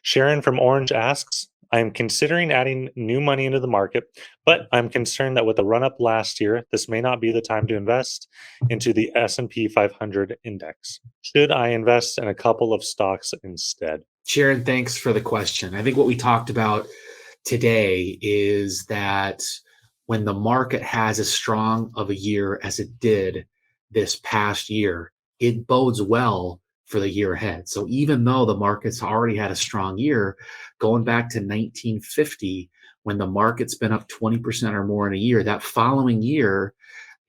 Sharon from Orange asks, I am considering adding new money into the market, but I'm concerned that with the run up last year, this may not be the time to invest into the S&P 500 index. Should I invest in a couple of stocks instead? Sharon, thanks for the question. I think what we talked about today is that when the market has as strong of a year as it did this past year, it bodes well for the year ahead. So even though the market's already had a strong year, going back to 1950, when the market's been up 20% or more in a year, that following year,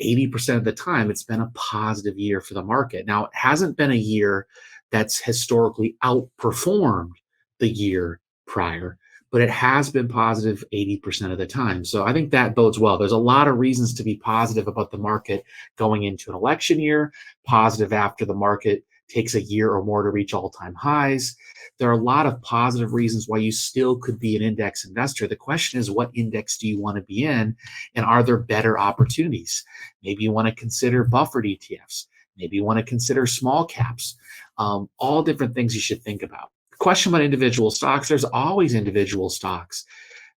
80% of the time, it's been a positive year for the market. Now, it hasn't been a year that's historically outperformed the year prior, but it has been positive 80% of the time. So I think that bodes well. There's a lot of reasons to be positive about the market going into an election year, positive after the market takes a year or more to reach all-time highs. There are a lot of positive reasons why you still could be an index investor. The question is, what index do you want to be in? And are there better opportunities? Maybe you want to consider buffered ETFs. Maybe you want to consider small caps. All different things you should think about. Question about individual stocks. There's always individual stocks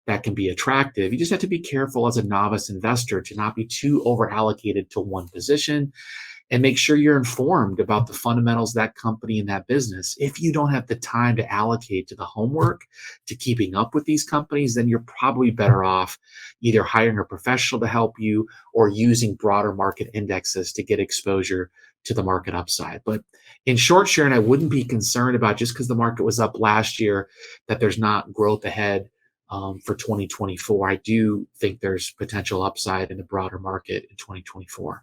that can be attractive. You just have to be careful as a novice investor to not be too over allocated to one position, and make sure you're informed about the fundamentals of that company and that business. If you don't have the time to allocate to the homework, to keeping up with these companies, then you're probably better off either hiring a professional to help you or using broader market indexes to get exposure to the market upside. But in short, Sharon, I wouldn't be concerned about just because the market was up last year that there's not growth ahead for 2024. I do think there's potential upside in the broader market in 2024.